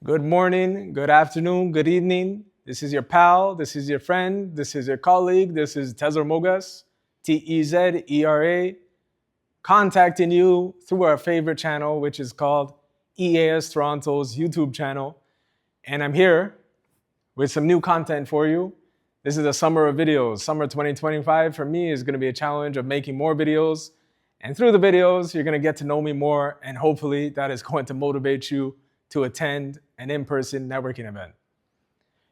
Good morning, good afternoon, good evening. This is your pal, this is your friend, this is your colleague, this is Tezer Mogas, Tezera, contacting you through our favorite channel, which is called EAS Toronto's YouTube channel. And I'm here with some new content for you. This is a summer of videos. Summer 2025 for me is going to be a challenge of making more videos. And through the videos, you're going to get to know me more. And hopefully that is going to motivate you to attend an in-person networking event.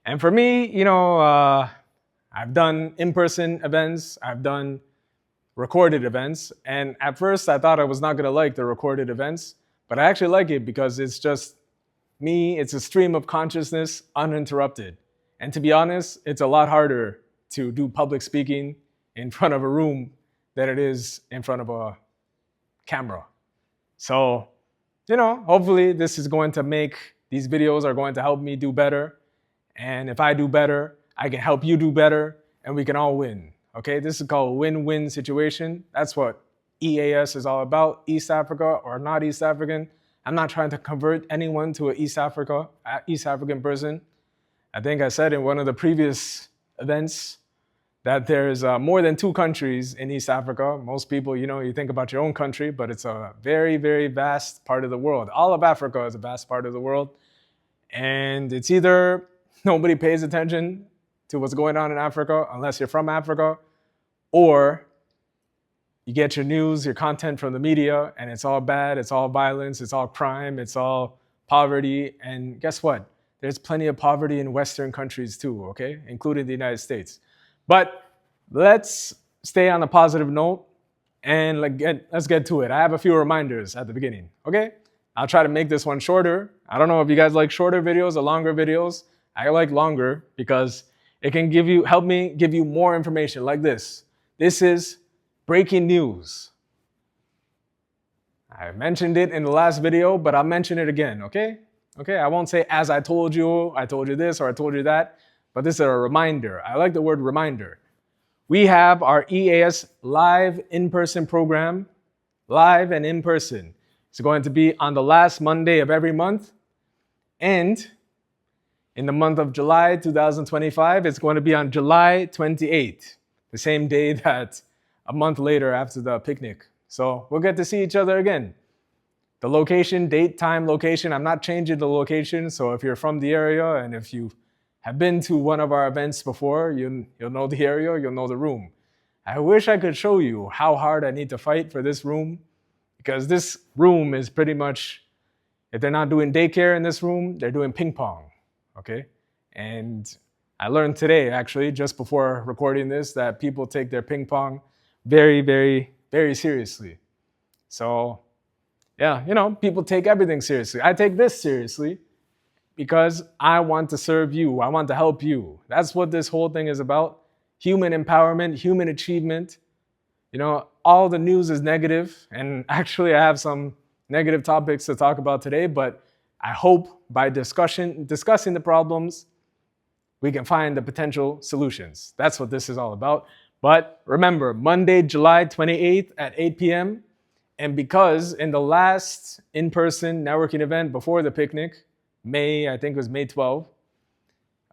And for me, I've done in-person events. I've done recorded events. And at first I thought I was not going to like the recorded events, but I actually like it because it's just me. It's a stream of consciousness uninterrupted. And to be honest, it's a lot harder to do public speaking in front of a room than it is in front of a camera. So, hopefully these videos are going to help me do better. And if I do better, I can help you do better and we can all win. Okay, this is called a win-win situation. That's what EAS is all about, East Africa or not East African. I'm not trying to convert anyone to an East African person. I think I said in one of the previous events that there's more than 2 countries in East Africa. Most people, you think about your own country, but it's a very, very vast part of the world. All of Africa is a vast part of the world. And it's either nobody pays attention to what's going on in Africa unless you're from Africa, or you get your news, your content from the media, and it's all bad, it's all violence, it's all crime, it's all poverty. And guess what? There's plenty of poverty in Western countries too, okay? Including the United States. But let's stay on a positive note and let's get to it. I have a few reminders at the beginning, okay? I'll try to make this one shorter. I don't know if you guys like shorter videos or longer videos. I like longer because it can help me give you more information like this. This is breaking news. I mentioned it in the last video, but I'll mention it again, okay? Okay, I won't say as I told you this, or I told you that, but this is a reminder. I like the word reminder. We have our EAS live in-person program, live and in-person. It's going to be on the last Monday of every month. And in the month of July 2025, it's going to be on July 28th, the same day that a month later after the picnic. So we'll get to see each other again. The location, date, time, location, I'm not changing the location. So if you're from the area and if you have been to one of our events before, you'll know the area, you'll know the room. I wish I could show you how hard I need to fight for this room, because this room is pretty much, if they're not doing daycare in this room, they're doing ping pong, okay? And I learned today, actually, just before recording this, that people take their ping pong very, very, very seriously. So yeah, people take everything seriously. I take this seriously because I want to serve you. I want to help you. That's what this whole thing is about. Human empowerment, human achievement. All the news is negative, and actually I have some negative topics to talk about today, but I hope by discussing the problems, we can find the potential solutions. That's what this is all about. But remember, Monday, July 28th at 8 p.m., and because in the last in-person networking event before the picnic, I think it was May 12th,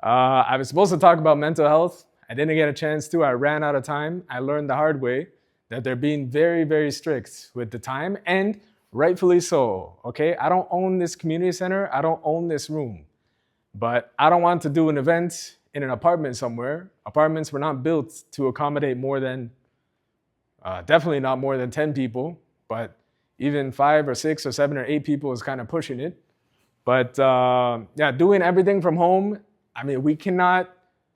I was supposed to talk about mental health. I didn't get a chance to. I ran out of time. I learned the hard way that they're being very, very strict with the time, and rightfully so, okay? I don't own this community center. I don't own this room. But I don't want to do an event in an apartment somewhere. Apartments were not built to accommodate definitely not more than 10 people. But even 5 or 6 or 7 or 8 people is kind of pushing it. But doing everything from home, we cannot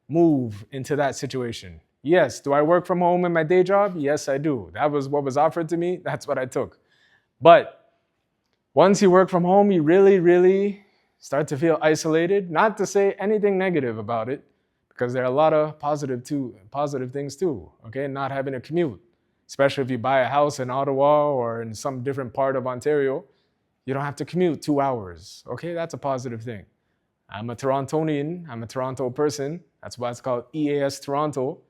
move into that situation. Yes, do I work from home in my day job? Yes, I do. That was what was offered to me. That's what I took. But once you work from home, you really, really start to feel isolated. Not to say anything negative about it, because there are a lot of positive things too, okay? Not having a commute. Especially if you buy a house in Ottawa or in some different part of Ontario, you don't have to commute 2 hours. Okay, that's a positive thing. I'm a Torontonian. I'm a Toronto person. That's why it's called EAS Toronto.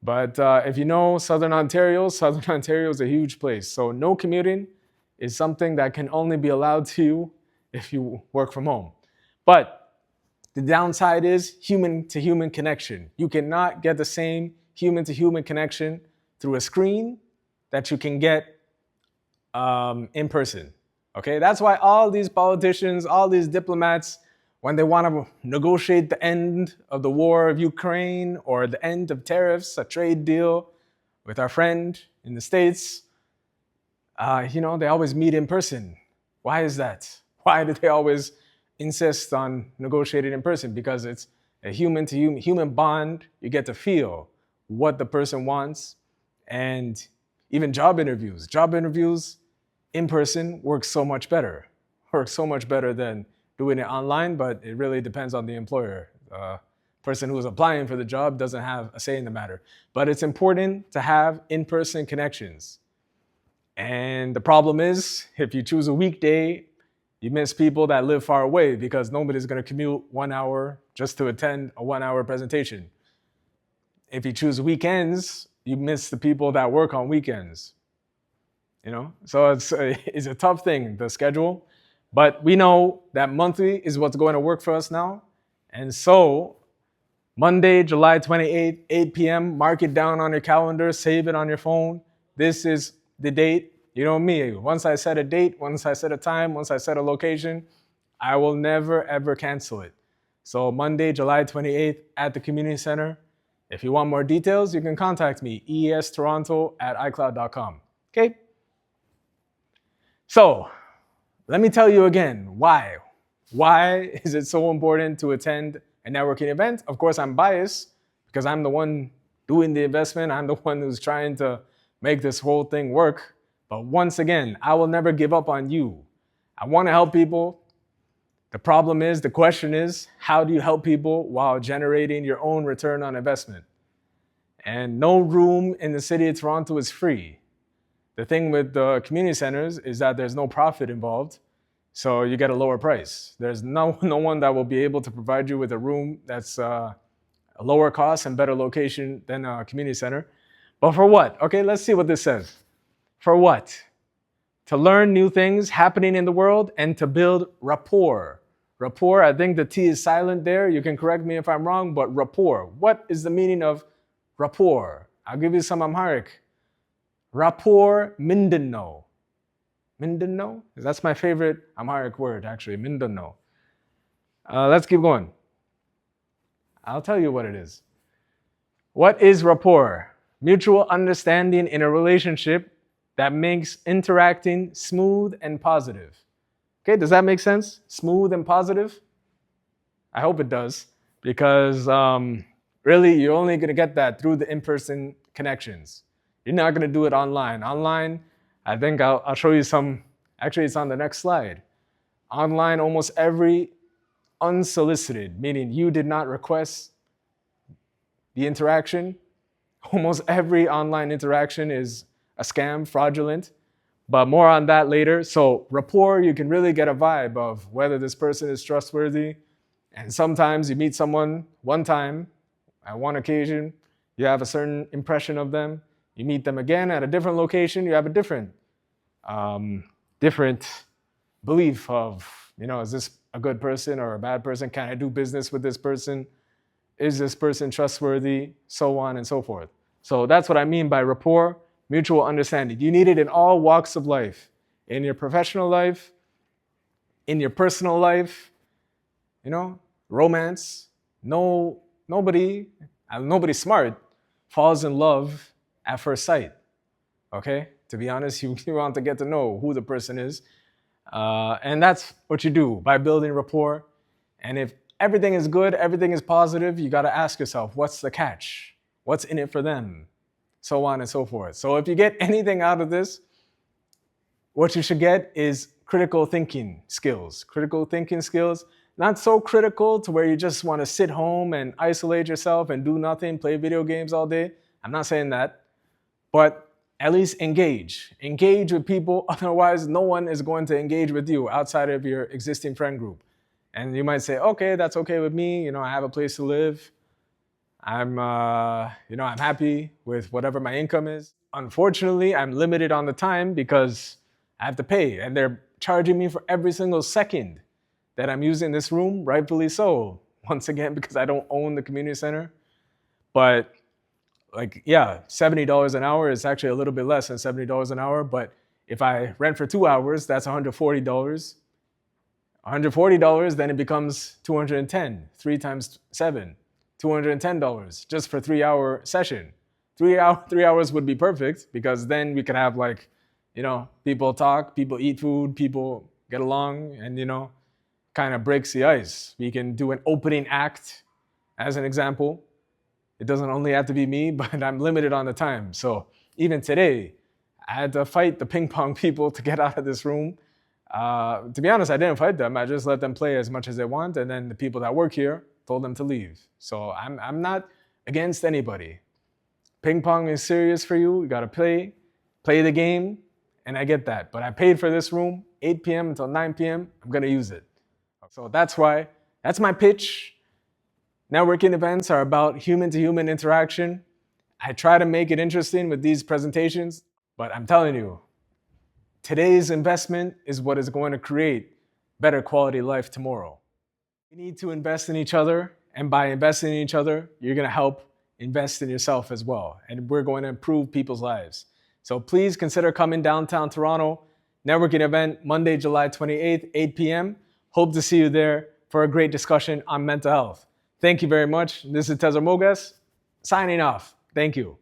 But if you know Southern Ontario is a huge place. So no commuting is something that can only be allowed to you if you work from home. But the downside is human to human connection. You cannot get the same human to human connection through a screen that you can get in person. Okay, that's why all these politicians, all these diplomats, when they want to negotiate the end of the war of Ukraine or the end of tariffs, a trade deal with our friend in the States, they always meet in person. Why is that? Why do they always insist on negotiating in person? Because it's a human to human bond. You get to feel what the person wants. And even job interviews in person works so much better. Works so much better than doing it online, but it really depends on the employer. Person who is applying for the job doesn't have a say in the matter. But it's important to have in-person connections. And the problem is, if you choose a weekday, you miss people that live far away because nobody's going to commute 1 hour just to attend a 1 hour presentation. If you choose weekends, you miss the people that work on weekends. So it's a tough thing, the schedule. But we know that monthly is what's going to work for us now. And so Monday, July 28th, 8 p.m., mark it down on your calendar, save it on your phone. This is the date. You know me, once I set a date, once I set a time, once I set a location, I will never, ever cancel it. So Monday, July 28th at the community center. If you want more details, you can contact me, eastoronto@icloud.com. Okay? So let me tell you again, why? Why is it so important to attend a networking event? Of course, I'm biased because I'm the one doing the investment. I'm the one who's trying to make this whole thing work. But once again, I will never give up on you. I want to help people. The question is, how do you help people while generating your own return on investment? And no room in the city of Toronto is free. The thing with the community centers is that there's no profit involved, so you get a lower price. There's no one that will be able to provide you with a room that's a lower cost and better location than a community center. But for what? Okay, let's see what this says. For what? To learn new things happening in the world and to build rapport. Rapport, I think the T is silent there. You can correct me if I'm wrong, but rapport. What is the meaning of rapport? I'll give you some Amharic. Rapport Mindanao. Mindanao? That's my favorite Amharic word, actually, Mindanao. Let's keep going. I'll tell you what it is. What is rapport? Mutual understanding in a relationship that makes interacting smooth and positive. Okay, does that make sense? Smooth and positive? I hope it does, because really, you're only going to get that through the in-person connections. You're not going to do it online. Online, I think I'll show you some. Actually, it's on the next slide. Online, almost every unsolicited, meaning you did not request the interaction, almost every online interaction is a scam, fraudulent, but more on that later. So rapport, you can really get a vibe of whether this person is trustworthy. And sometimes you meet someone one time, at one occasion, you have a certain impression of them. You meet them again at a different location, you have a different belief of, is this a good person or a bad person? Can I do business with this person? Is this person trustworthy? So on and so forth. So that's what I mean by rapport, mutual understanding. You need it in all walks of life. In your professional life, in your personal life, romance. Nobody smart falls in love at first sight. Okay? To be honest, you want to get to know who the person is. And that's what you do by building rapport. And if everything is good, everything is positive, you got to ask yourself, what's the catch? What's in it for them? So on and so forth. So if you get anything out of this, what you should get is critical thinking skills. Critical thinking skills, not so critical to where you just want to sit home and isolate yourself and do nothing, play video games all day. I'm not saying that. But at least engage. Engage with people. Otherwise, no one is going to engage with you outside of your existing friend group. And you might say, okay, that's okay with me. I have a place to live. I'm happy with whatever my income is. Unfortunately, I'm limited on the time because I have to pay, and they're charging me for every single second that I'm using this room, rightfully so. Once again, because I don't own the community center. But like, yeah, $70 an hour is actually a little bit less than $70 an hour. But if I rent for 2 hours, that's $140. $140, then it becomes $210. 3 times 7, $210 just for 3 hour session. 3 hours would be perfect because then we could have like, people talk, people eat food, people get along, and kind of breaks the ice. We can do an opening act as an example. It doesn't only have to be me, but I'm limited on the time. So even today, I had to fight the ping pong people to get out of this room. To be honest, I didn't fight them. I just let them play as much as they want. And then the people that work here told them to leave. So I'm not against anybody. Ping pong is serious for you. You got to play the game. And I get that. But I paid for this room, 8 p.m. until 9 p.m. I'm going to use it. So that's my pitch. Networking events are about human-to-human interaction. I try to make it interesting with these presentations, but I'm telling you, today's investment is what is going to create better quality life tomorrow. We need to invest in each other, and by investing in each other, you're going to help invest in yourself as well, and we're going to improve people's lives. So please consider coming downtown Toronto, networking event, Monday, July 28th, 8 p.m. Hope to see you there for a great discussion on mental health. Thank you very much. This is Cesar Mogas, signing off. Thank you.